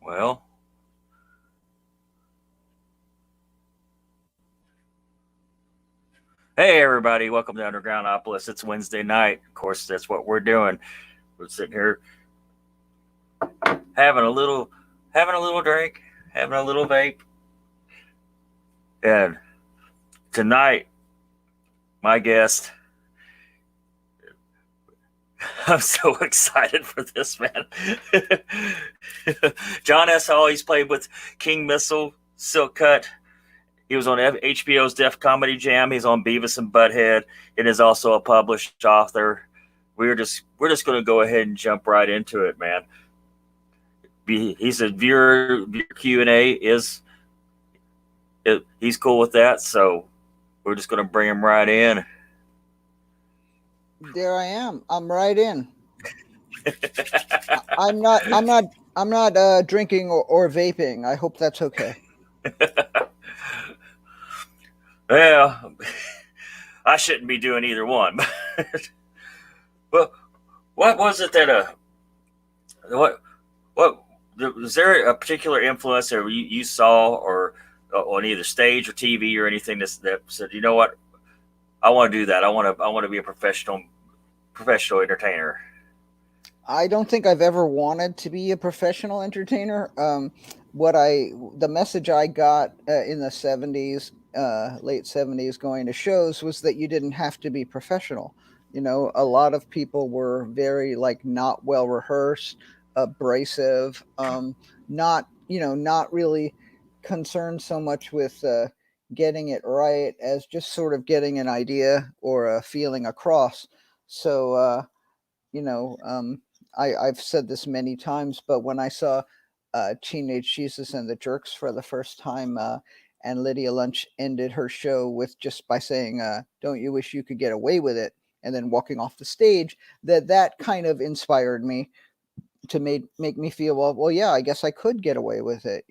Well, hey everybody, welcome to Undergroundopolis. It's Wednesday night. Of course, that's what we're doing. We're sitting here having a little having a little drink, having a little vape. And tonight, my guest, I'm so excited for this man. John S. Hall, he's played with King Missile, Silk Cut. He was on HBO's Def Comedy Jam. He's on Beavis and Butthead. It is also a published author. We're just going to go ahead and jump right into it, man. He's a viewer Q&A he's cool with that, so we're just going to bring him right in. There I am. I'm right in. I'm not. I'm not. I'm not drinking or vaping. I hope that's okay. Well, I shouldn't be doing either one. Well, what was it that what was there a particular influence that you saw or on either stage or TV or anything that said, you know what, I want to do that. I want to be a professional entertainer. I don't think I've ever wanted to be a professional entertainer. The message I got in the '70s, late '70s, going to shows was that you didn't have to be professional. A lot of people were very like not well rehearsed, abrasive, not really concerned so much with getting it right as just sort of getting an idea or a feeling across. So. You know, um, I've said this many times, but when I saw Teenage Jesus and the Jerks for the first time, and Lydia Lunch ended her show with just by saying, "Don't you wish you could get away with it?" and then walking off the stage, that kind of inspired me to make me feel well, yeah, I guess I could get away with it.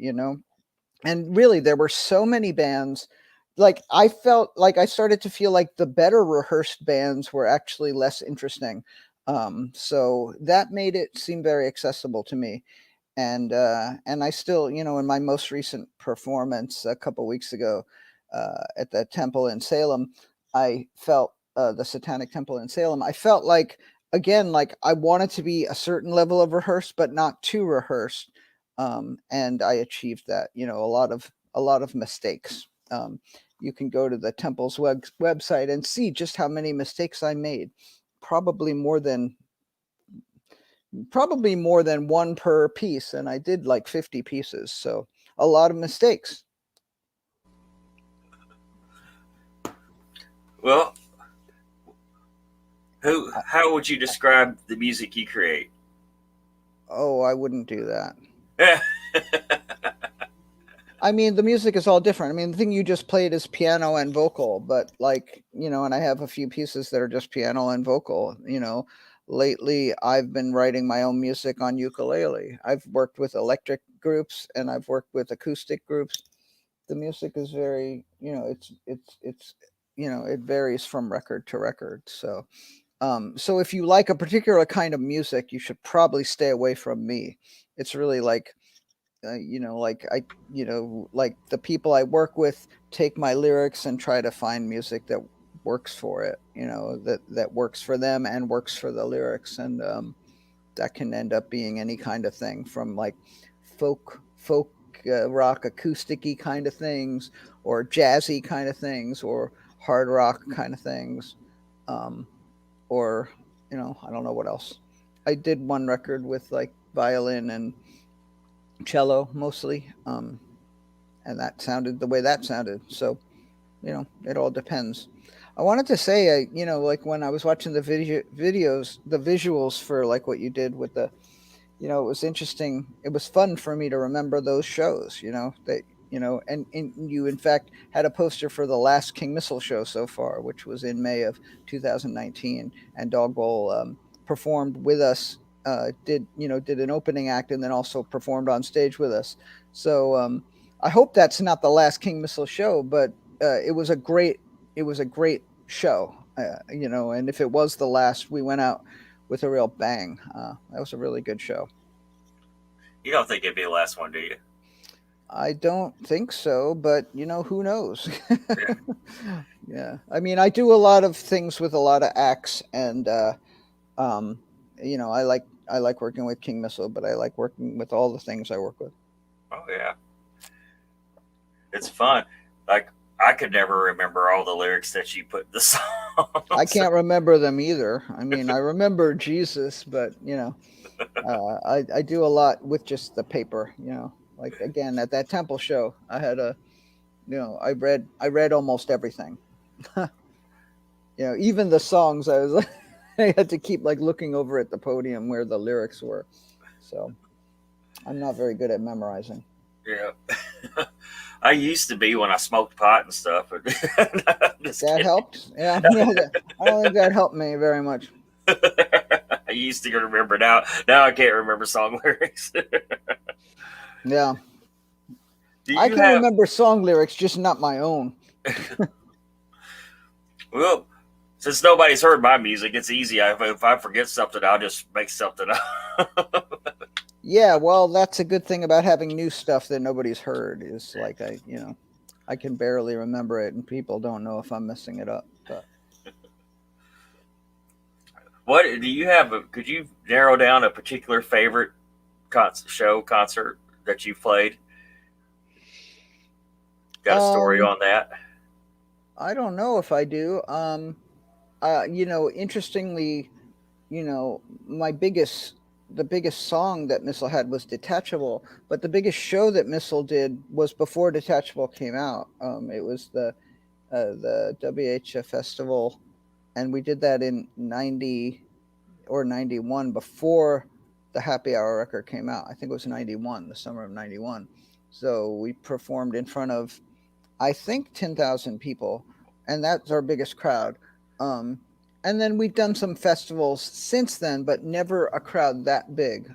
And really, there were so many bands. Like I felt like I started to feel like the better rehearsed bands were actually less interesting. So that made it seem very accessible to me. And I still, in my most recent performance a couple weeks ago at the temple in Salem, I felt the Satanic Temple in Salem. I felt like again, like I wanted to be a certain level of rehearsed, but not too rehearsed. And I achieved that. A lot of mistakes. You can go to the temple's website and see just how many mistakes I made. Probably more than probably more than one per piece, and I did like 50 pieces, so a lot of mistakes. Well, how would you describe the music you create? Oh, I wouldn't do that. I mean, the music is all different. I mean, the thing you just played is piano and vocal, but like, and I have a few pieces that are just piano and vocal. Lately I've been writing my own music on ukulele. I've worked with electric groups and I've worked with acoustic groups. The music is very, it varies from record to record. So if you like a particular kind of music, you should probably stay away from me. It's really like like the people I work with take my lyrics and try to find music that works for it, that works for them and works for the lyrics. And that can end up being any kind of thing from like folk rock acousticy kind of things, or jazzy kind of things, or hard rock kind of things, um, or I don't know what else. I did one record with like violin and cello mostly, and that sounded the way that sounded. So it all depends. I wanted to say, like when I was watching the videos, the visuals for like what you did with the, it was interesting. It was fun for me to remember those shows. And you in fact had a poster for the last King Missile show so far, which was in May of 2019, and Dog Bowl performed with us. Did an opening act and then also performed on stage with us. So I hope that's not the last King Missile show, but it was a great show. And if it was the last, we went out with a real bang. That was a really good show. You don't think it'd be the last one, do you? I don't think so, but who knows? Yeah. Yeah, I mean, I do a lot of things with a lot of acts, and um, I like working with King Missile, but I like working with all the things I work with. Oh yeah, it's fun. Like I could never remember all the lyrics that you put in the I songs. can't remember them either. I mean, I remember Jesus, but I do a lot with just the paper. Like again at that temple show, I had I read almost everything. Even the songs I was like, I had to keep like looking over at the podium where the lyrics were. So I'm not very good at memorizing. Yeah. I used to be when I smoked pot and stuff. But I'm just That kidding. helped. Yeah, yeah. I don't think that helped me very much. I used to remember now. Now I can't remember song lyrics. Yeah, Do I you can have? remember song lyrics, just not my own. Well, since nobody's heard my music, it's easy. If I forget something, I'll just make something up. Yeah, well, that's a good thing about having new stuff that nobody's heard is like I can barely remember it, and people don't know if I'm messing it up. But What do you have? Could you narrow down a particular favorite concert that you played? Got a story um, on that? I don't know if I do. Interestingly, my biggest the biggest song that Missile had was Detachable, but the biggest show that Missile did was before Detachable came out. It was the WHF festival, and we did that in 90 or 91 before the Happy Hour record came out. I think it was 91, the summer of 91. So we performed in front of, I think, 10,000 people, and that's our biggest crowd. Um, and then we've done some festivals since then, but never a crowd that big.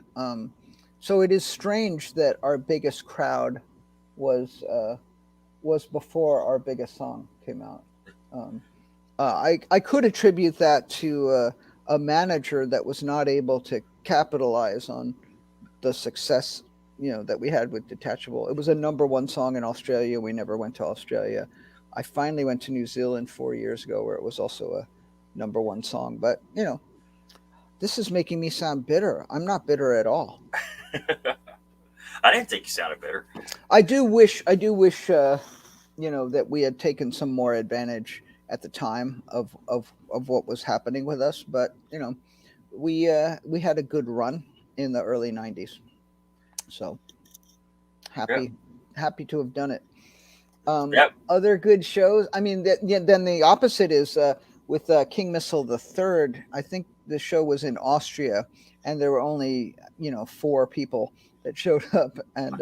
So it is strange that our biggest crowd was was before our biggest song came out. Um, I could attribute that to a manager that was not able to capitalize on the success that we had with Detachable. It was a number one song in Australia. We never went to Australia. I finally went to New Zealand 4 years ago, where it was also a number one song. But this is making me sound bitter. I'm not bitter at all. I didn't think you sounded better. I do wish. That we had taken some more advantage at the time of what was happening with us. But we had a good run in the early '90s. So Yeah. happy to have done it. Yep. Other good shows. I mean, then the opposite is with King Missile the Third. I think the show was in Austria, and there were only 4 people that showed up, and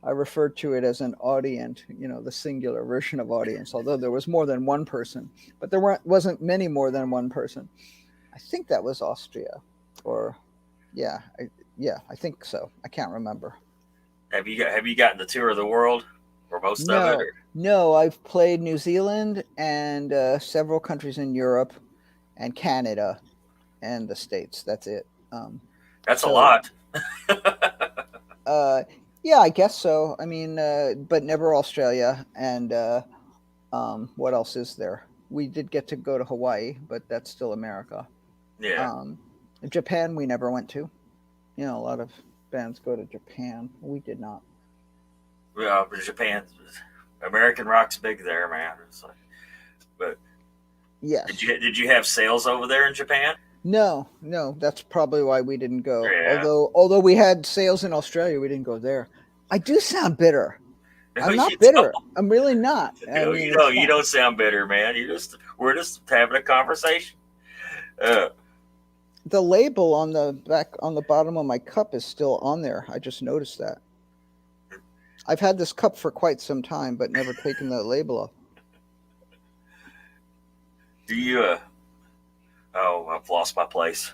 I referred to it as an audience. The singular version of audience. Although there was more than one person, but there wasn't many more than one person. I think that was Austria, or yeah, I think so. I can't remember. Have you gotten the tour of the world or most of it? No, Or? no, I've played New Zealand and several countries in Europe and Canada and the States. That's it. That's a So, lot. uh, yeah, I guess so. I mean, but never Australia. And what else is there? We did get to go to Hawaii, but that's still America. Yeah. Um, Japan, we never went to. A lot of bands go to Japan. We did not. Well, Japan, American rock's big there, man. It's like, but Yes. did you have sales over there in Japan? No, no, that's probably why we didn't go. Yeah. Although we had sales in Australia, we didn't go there. I do sound bitter. No, I'm you not don't. bitter. I'm really not. I No, mean, you it's don't. You fine. don't sound bitter, man. We're just having a conversation. Uh, The label on the bottom of my cup is still on there. I just noticed that. I've had this cup for quite some time, but never taken the label off. do you? Oh, I've lost my place.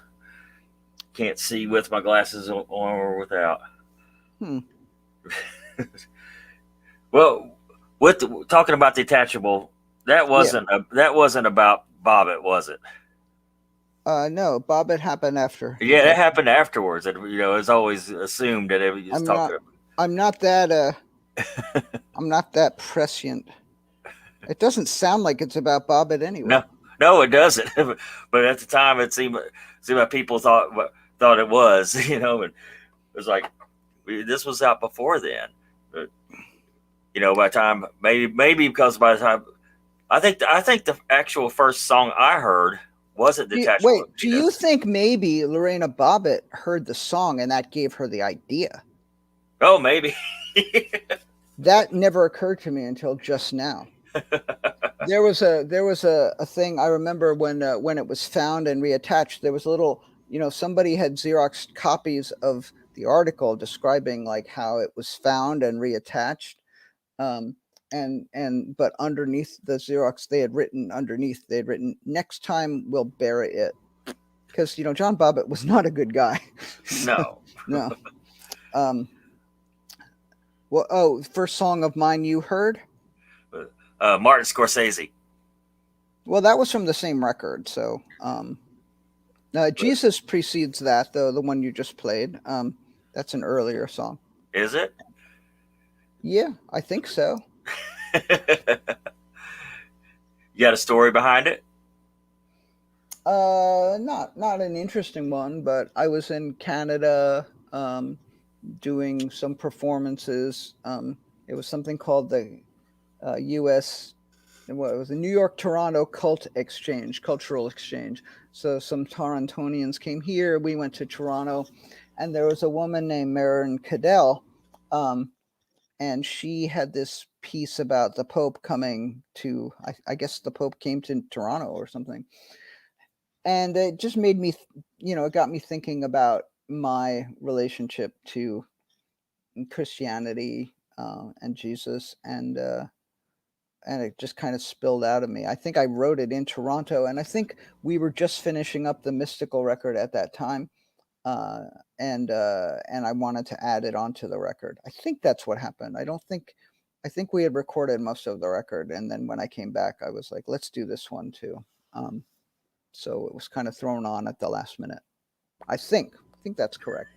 Can't see with my glasses on or without. Hmm. Well, talking about detachable, Yeah. that wasn't about Bobbit, was it? No, Bob, it happened after he Yeah, that died. happened afterwards. And it's always assumed that it was I'm talking. not. I'm not that. I'm not that prescient. It doesn't sound like it's about Bobbit No, anyway. no, it doesn't. But at the time, it seemed like people thought it was. And it was like this was out before then. But by the time maybe because by the time I think the actual first song I heard wasn't Detachable Wait, do you Penis. think maybe Lorena Bobbitt heard the song and that gave her the idea? Oh, maybe. That never occurred to me until just now. There was a thing I remember when it was found and reattached. There was a little, somebody had Xeroxed copies of the article describing like how it was found and reattached. Um, and but underneath the Xerox, they had written, "Next time we'll bury it," because John Bobbitt was not a good guy. So No. no. Um, well, oh, first song of mine you heard? Martin Scorsese. Well, that was from the same record. So But Jesus precedes that, though, the one you just played. That's an earlier song. is it? Yeah, I think so. You got a story behind it? Not an interesting one, but I was in Canada doing some performances. It was something called the U.S. What it was, the New York Toronto Cultural Exchange. So some Torontonians came here. We went to Toronto, and there was a woman named Marin Cadell, um, and she had this piece about the Pope coming to. I guess the Pope came to Toronto or something, and it just made me, it got me thinking about my relationship to Christianity and Jesus, and it just kind of spilled out of me. I think I wrote it in Toronto, and I think we were just finishing up the Mystical record at that time, uh, and I wanted to add it onto the record. I think that's what happened. I don't think. I think we had recorded most of the record, and then when I came back, I was like, "Let's do this one too." Um, so it was kind of thrown on at the last minute. I think. I think that's correct.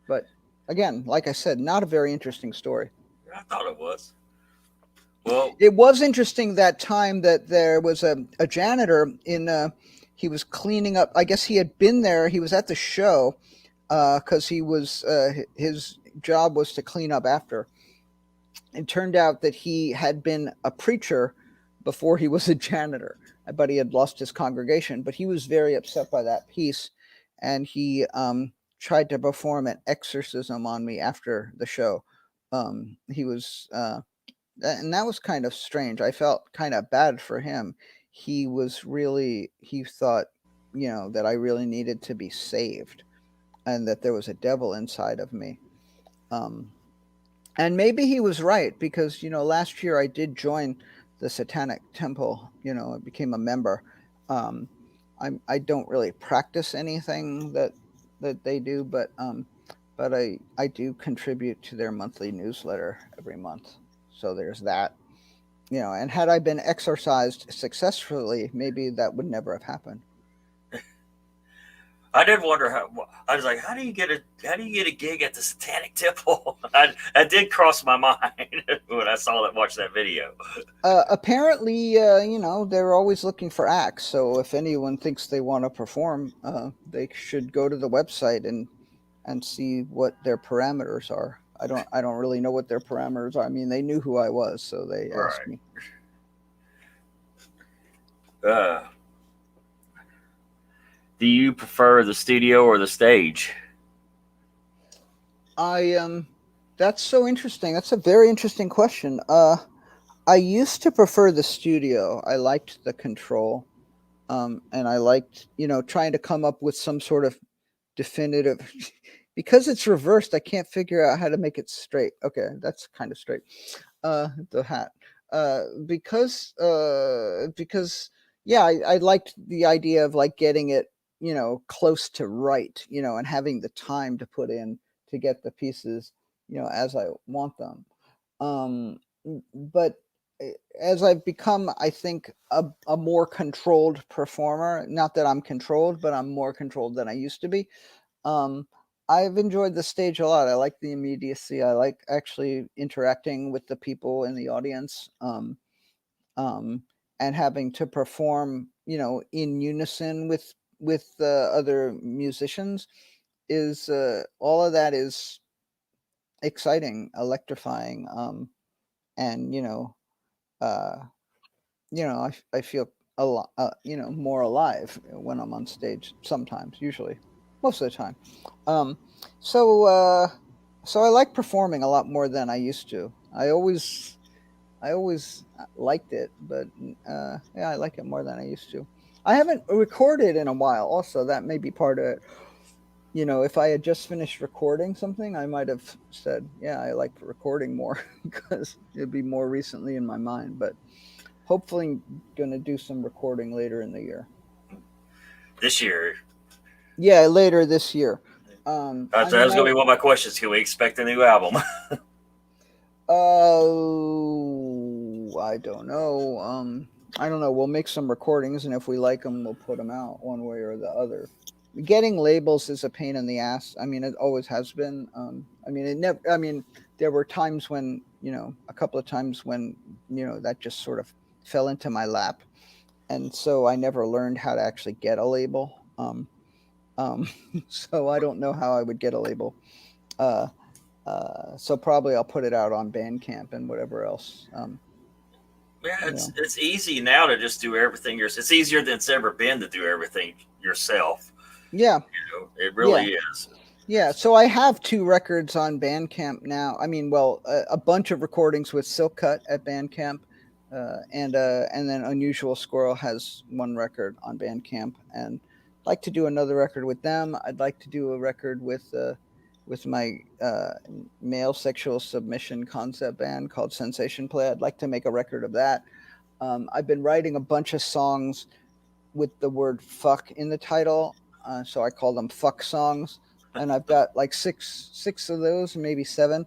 But again, like I said, not a very interesting story. I thought it was. Well, It was interesting that time that there was a janitor in. He was cleaning up. I guess he had been there. He was at the show because he was his job was to clean up after. It turned out that he had been a preacher before he was a janitor, but he had lost his congregation. But he was very upset by that piece, and he tried to perform an exorcism on me after the show. He was and that was kind of strange. I felt kind of bad for him. He thought, that I really needed to be saved and that there was a devil inside of me. Um, and maybe he was right because, last year I did join the Satanic Temple, I became a member. Um, I don't really practice anything that they do, but I do contribute to their monthly newsletter every month. So there's that. And had I been exorcised successfully, maybe that would never have happened. I did wonder how. I was like, how do you get a gig at the Satanic Temple? That did cross my mind when I watched that video. Apparently, they're always looking for acts. So if anyone thinks they want to perform, they should go to the website and see what their parameters are. I don't really know what their parameters are. I mean, they knew who I was, so they asked Right. me. Uh, do you prefer the studio or the stage? I That's so interesting. That's a very interesting question. I used to prefer the studio. I liked the control. And I liked, trying to come up with some sort of definitive because it's reversed. I can't figure out how to make it straight. Okay, that's kind of straight. The hat. Because yeah, I liked the idea of like getting it, close to right, and having the time to put in to get the pieces, as I want them. Um, but as I've become, I think, a more controlled performer. Not that I'm controlled, but I'm more controlled than I used to be. Um, I've enjoyed the stage a lot. I like the immediacy. I like actually interacting with the people in the audience, um, and having to perform, in unison with other musicians. Is all of that is exciting, electrifying, and uh, I feel a lot, more alive when I'm on stage. Sometimes, usually, most of the time. Um, so, uh, so I like performing a lot more than I used to. I always liked it, but yeah, I like it more than I used to. I haven't recorded in a while. Also, that may be part of it. If I had just finished recording something, I might have said, "Yeah, I like recording more," because it'd be more recently in my mind. But hopefully going to do some recording later in the year. This year. Yeah, later this year. I That mean, was going to be one of my questions. Can we expect a new album? I don't know. I don't know. We'll make some recordings, and if we like them, we'll put them out one way or the other. Getting labels is a pain in the ass. I mean, it always has been. I mean, it never. I mean, there were times when, a couple of times when, that just sort of fell into my lap, and so I never learned how to actually get a label. Um, so I don't know how I would get a label. Uh, so probably I'll put it out on Bandcamp and whatever else. Yeah, You it's know, it's easy now to just do everything yourself. It's easier than it's ever been to do everything yourself. yeah, It yeah, really is. yeah. So I have two records on Bandcamp now. I mean, well, a bunch of recordings with Silk Cut at Bandcamp, and then Unusual Squirrel has one record on Bandcamp, and I'd like to do another record with them. I'd like to do a record with my male sexual submission concept band called Sensation Play. I'd like to make a record of that. I've been writing a bunch of songs with the word fuck in the title. So I call them fuck songs. And I've got like six of those, maybe seven.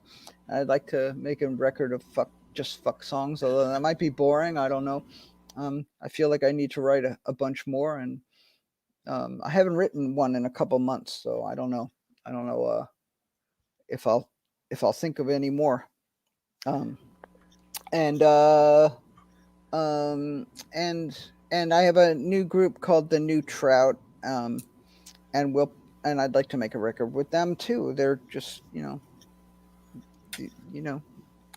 I'd like to make a record of just fuck songs, although that might be boring. I don't know. I feel like I need to write a bunch more, and I haven't written one in a couple months, so I don't know. I don't know if I'll think of any more. Um, and um, and and I have a new group called the New Trout, and I'd like to make a record with them too. They're just you know,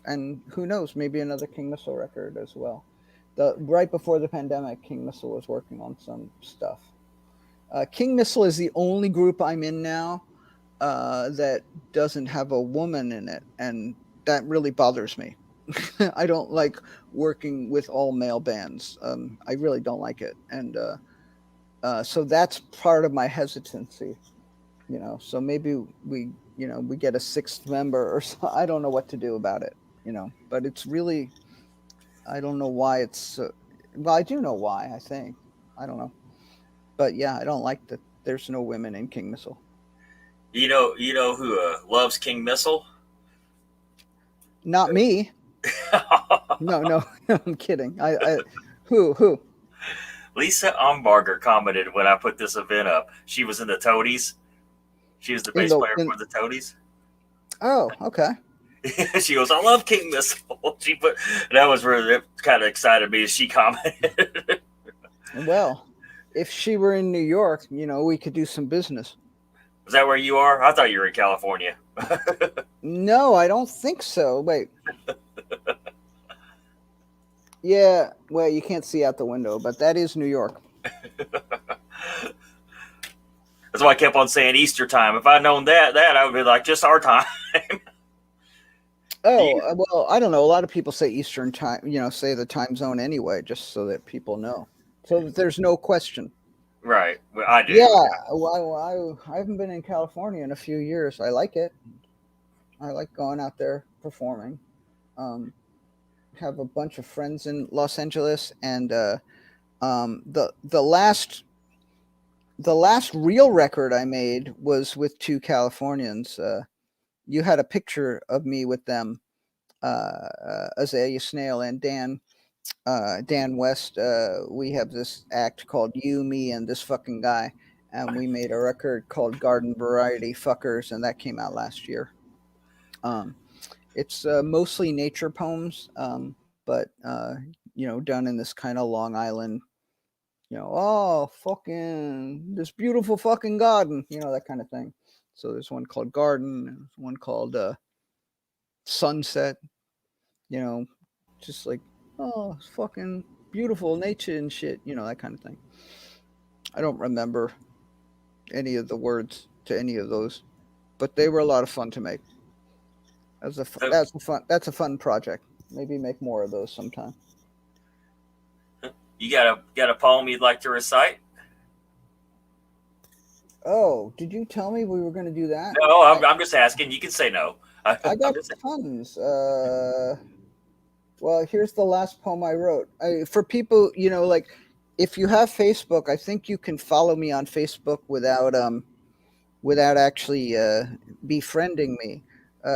and who knows, maybe another King Missile record as well. The Right before the pandemic, King Missile was working on some stuff. King Missile is the only group I'm in now that doesn't have a woman in it, and that really bothers me. I don't like working with all male bands. I really don't like it, and so that's part of my hesitancy. So maybe we get a sixth member or so. I don't know what to do about it. But it's really, I don't know why it's. Well, I do know why. I think I don't know, but yeah, I don't like that. There's no women in King Missile. You know who loves King Missile? Not me. No, no, I'm kidding. Who? Lisa Umbarger commented when I put this event up. She was in the Toadies. She was the In bass the player in. for the Toadies. Oh, okay. She goes, "I love King Missile." She put that was really kind of excited me as she commented. Well, if she were in New York, we could do some business. Is that where you are? I thought you were in California. No, I don't think so. Wait. Yeah, well, you can't see out the window, but that is New York. That's why I kept on saying Easter time. If I'd known that I would be like just our time. Oh, well, I don't know. A lot of people say Eastern time, say the time zone anyway, just so that people know. So that there's no question. Right, well, I Yeah, do. well, I haven't been in California in a few years. I like it. I like going out there performing. Um, have a bunch of friends in Los Angeles, and the last real record I made was with two Californians. You had a picture of me with them, Azalea Snail and Dan. Dan West, we have this act called You, Me, and This Fucking Guy, and we made a record called Garden Variety Fuckers, and that came out last year. Um, it's mostly nature poems, but done in this kind of Long Island, oh fucking this beautiful fucking garden, that kind of thing. So there's one called Garden, and there's one called Sunset, you know, just like, oh, it's fucking beautiful nature and shit, that kind of thing. I don't remember any of the words to any of those, but they were a lot of fun to make. So That's a fun project. Maybe make more of those sometime. you got a poem you'd like to recite? Oh, did you tell me we were going to do that? No, I'm just asking. You can say no. I I'm got just tons. Well, here's the last poem I wrote. For people, like if you have Facebook, I think you can follow me on Facebook without actually befriending me.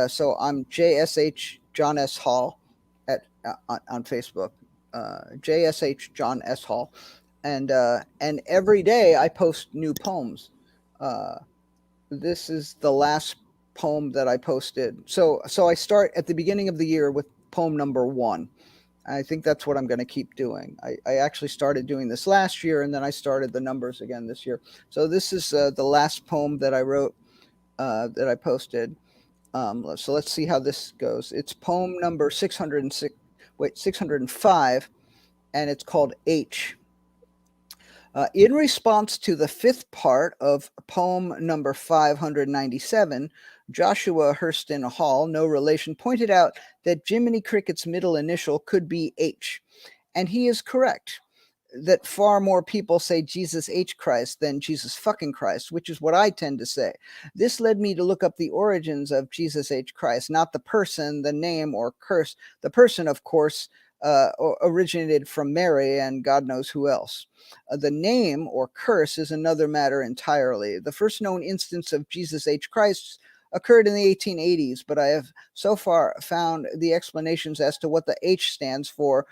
So I'm JSH John S Hall on Facebook. JSH John S Hall, and every day I post new poems. Uh, this is the last poem that I posted. So I start at the beginning of the year with poem number 1. I think that's what I'm going to keep doing. I actually started doing this last year, and then I started the numbers again this year. So this is the last poem that I wrote, that I posted. So let's see how this goes. It's poem number 605, and it's called H. In response to the 5th part of poem number 597, Joshua Hurston Hall, no relation, pointed out that Jiminy Cricket's middle initial could be H. And he is correct that far more people say Jesus H. Christ than Jesus fucking Christ, which is what I tend to say. This led me to look up the origins of Jesus H. Christ, not the person, the name, or curse. The person, of course, originated from Mary and God knows who else. The name or curse is another matter entirely. The first known instance of Jesus H. Christ occurred in the 1880s, but I have so far found the explanations as to what the H stands for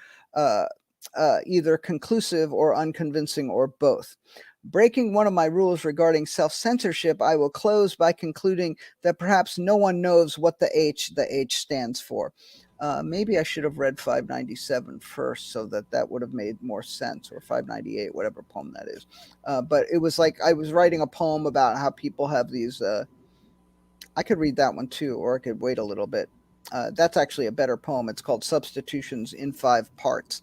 either conclusive or unconvincing or both. Breaking one of my rules regarding self-censorship, I will close by concluding that perhaps no one knows what the H stands for. Maybe I should have read 597 first so that would have made more sense, or 598, whatever poem that is. But it was like I was writing a poem about how people have these. I could read that one too, or I could wait a little bit. That's actually a better poem. It's called Substitutions in 5 Parts.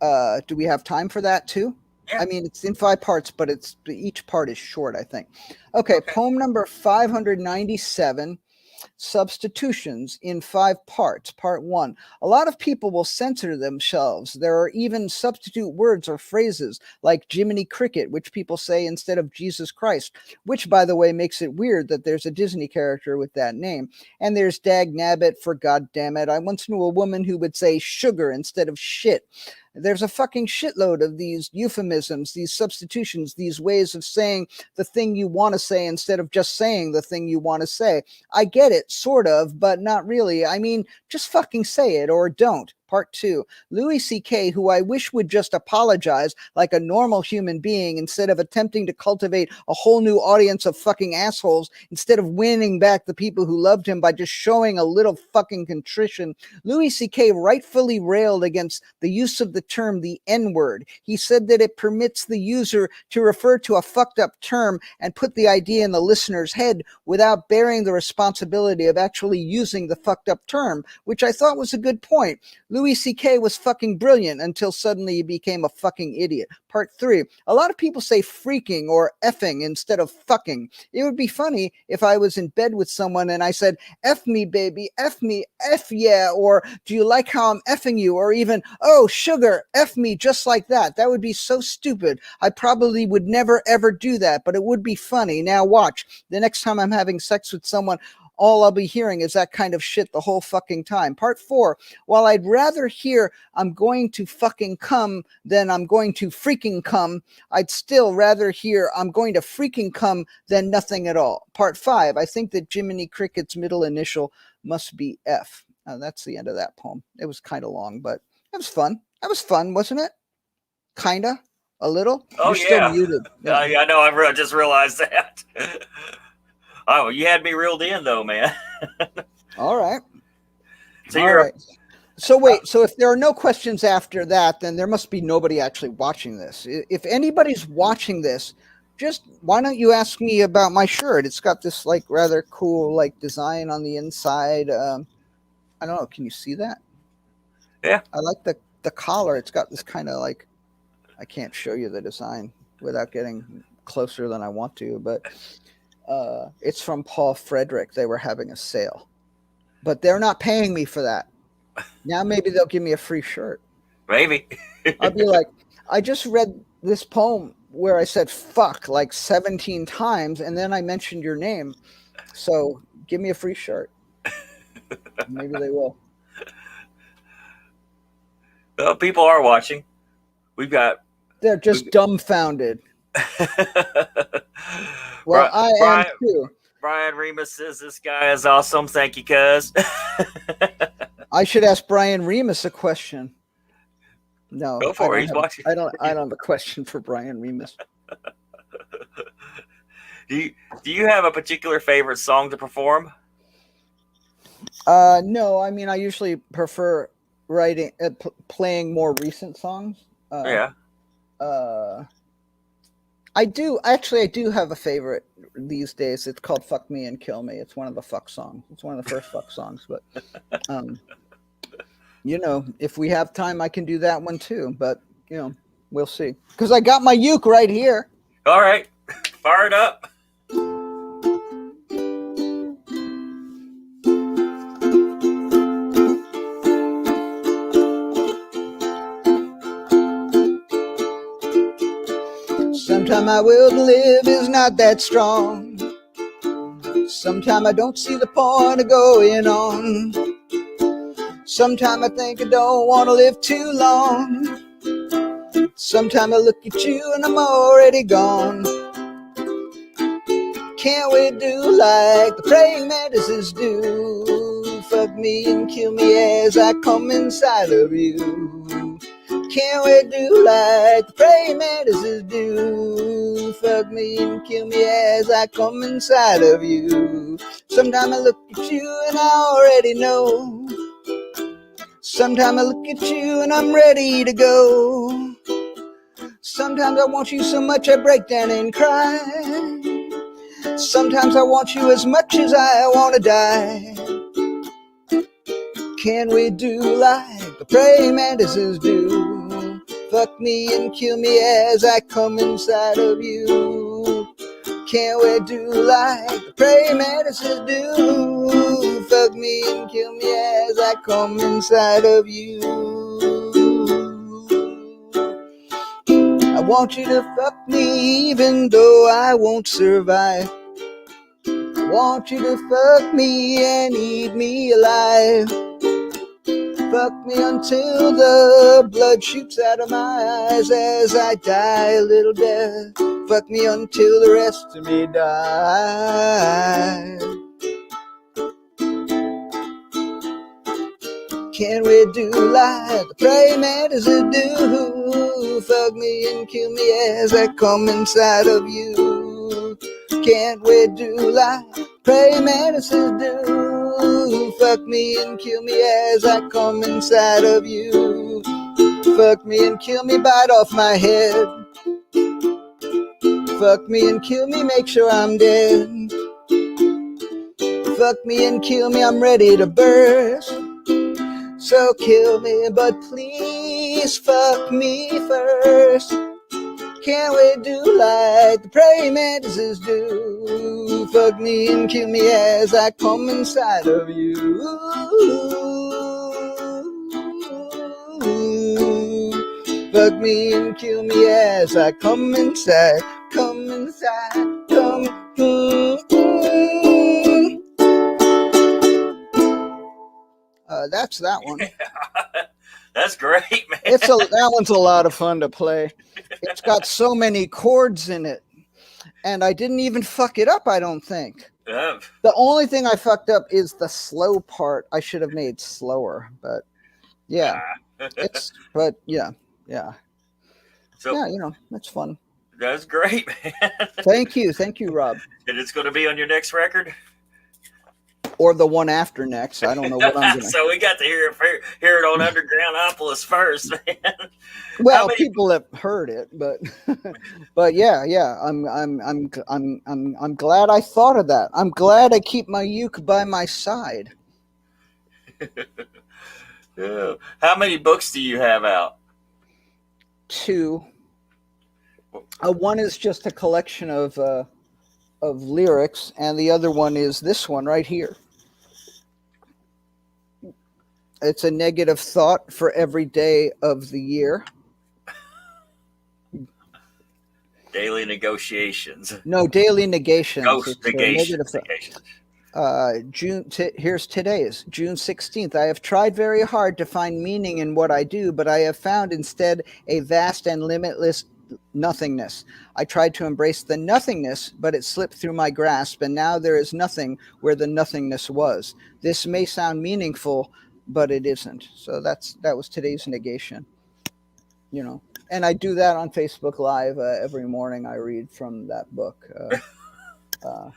Do we have time for that too? yeah. I mean, it's in 5 parts, but each part is short, I think. Okay. Poem number 597. Substitutions in 5 parts. Part 1. A lot of people will censor themselves. There are even substitute words or phrases like Jiminy Cricket, which people say instead of Jesus Christ, which, by the way, makes it weird that there's a Disney character with that name. And there's Dag Nabbit for God damn it. I once knew a woman who would say sugar instead of shit. There's a fucking shitload of these euphemisms, these substitutions, these ways of saying the thing you want to say instead of just saying the thing you want to say. I get it, sort of, but not really. I mean, just fucking say it or don't. Part 2. Louis C.K., who I wish would just apologize like a normal human being instead of attempting to cultivate a whole new audience of fucking assholes, instead of winning back the people who loved him by just showing a little fucking contrition. Louis C.K. rightfully railed against the use of the term the N-word. He said that it permits the user to refer to a fucked up term and put the idea in the listener's head without bearing the responsibility of actually using the fucked up term, which I thought was a good point. Louis C.K. was fucking brilliant until suddenly he became a fucking idiot. Part 3. A lot of people say freaking or effing instead of fucking. It would be funny if I was in bed with someone and I said, F me, baby, F me, F yeah, or do you like how I'm effing you? Or even, oh, sugar, F me, just like that. That would be so stupid. I probably would never, ever do that, but it would be funny. Now watch. The next time I'm having sex with someone, all I'll be hearing is that kind of shit the whole fucking time. Part 4. While I'd rather hear I'm going to fucking come than I'm going to freaking come, I'd still rather hear I'm going to freaking come than nothing at all. Part 5. I think that Jiminy Cricket's middle initial must be F. That's the end of that poem. It was kind of long, but it was fun. That was fun, wasn't it? Kinda, a little. Oh You're still yeah, muted. Yeah. I know. I just realized that. Oh, you had me reeled in though, man. All right. So All you're right. So wait. So if there are no questions after that, then there must be nobody actually watching this. If anybody's watching this, just why don't you ask me about my shirt? It's got this like rather cool like design on the inside. I don't know. Can you see that? yeah. I like the collar. It's got this kind of like, I can't show you the design without getting closer than I want to, but it's from Paul Frederick. They were having a sale, but they're not paying me for that. Now maybe they'll give me a free shirt. Maybe. I'll be like, I just read this poem where I said fuck like 17 times and then I mentioned your name. So give me a free shirt. Maybe they will. Well, people are watching. We've got. They're just dumbfounded. Well, I am too. Brian Remus says this guy is awesome. Thank you, cuz. I should ask Brian Remus a question. No, Go for it. He's watching. I don't have a question for Brian Remus. Do you have a particular favorite song to perform? No, I mean I usually prefer writing playing more recent songs. Yeah. I do have a favorite these days. It's called "Fuck Me and Kill Me." It's one of the fuck songs. It's one of the first fuck songs. But if we have time, I can do that one too. But we'll see. Because I got my uke right here. All right, fire it up. Sometime my will to live is not that strong. Sometime I don't see the point of going on. Sometime I think I don't want to live too long. Sometime I look at you and I'm already gone. Can't we do like the praying mantises do? Fuck me and kill me as I come inside of you. Can't we do like the praying mantises do? Fuck me and kill me as I come inside of you. Sometimes I look at you and I already know. Sometimes I look at you and I'm ready to go. Sometimes I want you so much I break down and cry. Sometimes I want you as much as I want to die. Can we do like the praying mantises do? Fuck me and kill me as I come inside of you. Can we do like the praying mantises do? Fuck me and kill me as I come inside of you. I want you to fuck me even though I won't survive. I want you to fuck me and eat me alive. Fuck me until the blood shoots out of my eyes as I die a little death. Fuck me until the rest of me die. Can we do like the praying mantises do? Fuck me and kill me as I come inside of you. Can't we do like praying mantises do? Fuck me and kill me as I come inside of you. Fuck me and kill me, bite off my head. Fuck me and kill me, make sure I'm dead. Fuck me and kill me, I'm ready to burst. So kill me, but please fuck me first. Can we do like the praying mantises do? Fuck me and kill me as I come inside of you. Fuck me and kill me as I come inside, come inside, come. That's that one. That's great, man. That one's a lot of fun to play. It's got so many chords in it, and I didn't even fuck it up, I don't think. The only thing I fucked up is the slow part. I should have made slower, but yeah. But yeah, yeah, So yeah. That's fun. that's great, man. Thank you, Rob. And it's going to be on your next record. Or the one after next. I don't know what I'm gonna. So we got to hear it on Undergroundopolis first, man. How Well, many? people have heard it, but but yeah. I'm glad I thought of that. I'm glad I keep my uke by my side. Yeah. How many books do you have out? Two. One is just a collection of lyrics, and the other one is this one right here. It's a negative thought for every day of the year. Daily negotiations. No, daily negations. Ghost It's a negative negations. thought. Negations. Here's today's June 16th. I have tried very hard to find meaning in what I do, but I have found instead a vast and limitless nothingness. I tried to embrace the nothingness, but it slipped through my grasp, and now there is nothing where the nothingness was. This may sound meaningful, but it isn't. So that was today's negation. And I do that on Facebook Live every morning. I read from that book. Uh,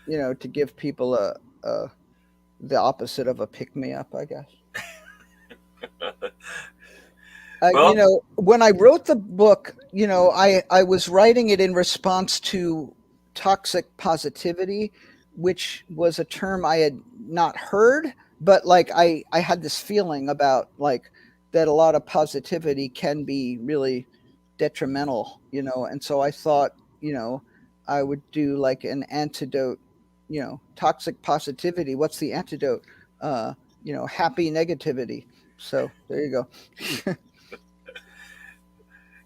to give people a the opposite of a pick me up, I guess. Well, When I wrote the book, I was writing it in response to toxic positivity, which was a term I had not heard, but like I had this feeling about like that a lot of positivity can be really detrimental, and so I thought, I would do like an antidote, toxic positivity. What's the antidote? Happy negativity. So there you go.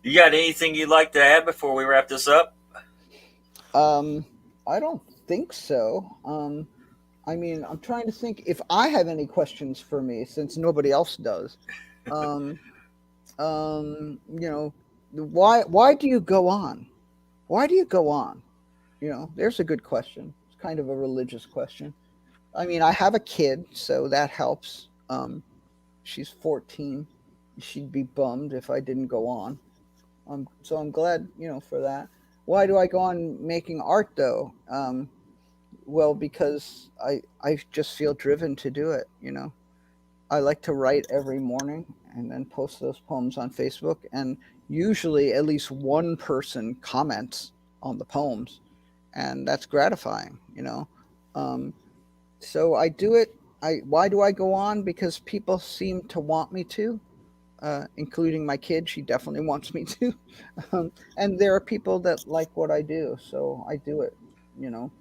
you got anything you'd like to add before we wrap this up? I don't think so. I mean, I'm trying to think if I have any questions for me since nobody else does. Um, why do you go on? Why do you go on? There's a good question. It's kind of a religious question. I mean, I have a kid, so that helps. She's 14. She'd be bummed if I didn't go on. So I'm glad, for that. Why do I go on making art though? Well, because I just feel driven to do it. I like to write every morning and then post those poems on Facebook, and usually at least one person comments on the poems, and that's gratifying. Um, so I do it. Why do I go on? Because people seem to want me to, including my kid. She definitely wants me to. And there are people that like what I do, so I do it. You know,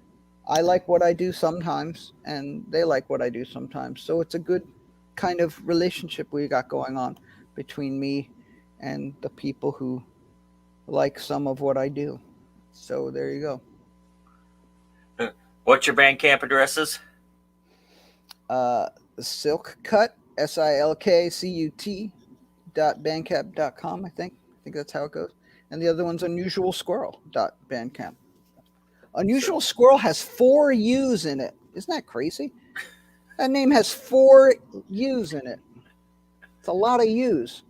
I like what I do sometimes, and they like what I do sometimes. So it's a good kind of relationship we got going on between me and the people who like some of what I do. So there you go. What's your Bandcamp addresses? Silk Cut, silkcut.bandcamp.com. I think that's how it goes. And the other one's Unusual Squirrel.bandcamp. Unusual Squirrel has 4 U's in it. Isn't that crazy? That name has 4 U's in it. It's a lot of U's.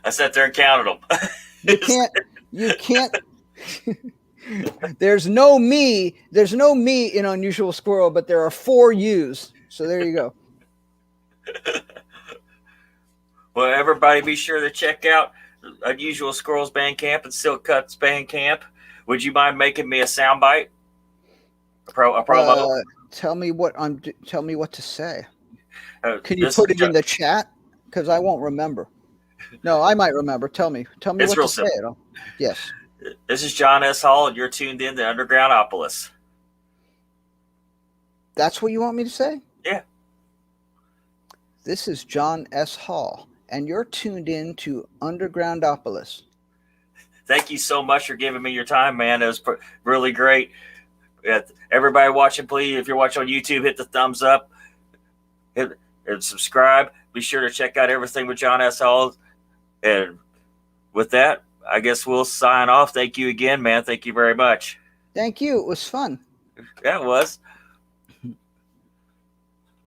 I sat there and counted them. You can't. There's no me in Unusual Squirrel, but there are 4 U's. So there you go. Well, everybody be sure to check out Unusual Squirrel's Bandcamp and Silk Cut's Bandcamp. Would you mind making me a soundbite? A promo? Tell me what to say. Can you This put is it in the chat? Because I won't remember. No, I might remember. Tell me It's what real to say. simple. Yes. This is John S. Hall, and you're tuned in to Undergroundopolis. That's what you want me to say? Yeah. This is John S. Hall, and you're tuned in to Undergroundopolis. Thank you so much for giving me your time, man. It was really great. Everybody watching, please, if you're watching on YouTube, hit the thumbs up, hit and subscribe. Be sure to check out everything with John S. Hall. And with that, I guess we'll sign off. Thank you again, man. Thank you very much. Thank you. It was fun. Yeah, it was.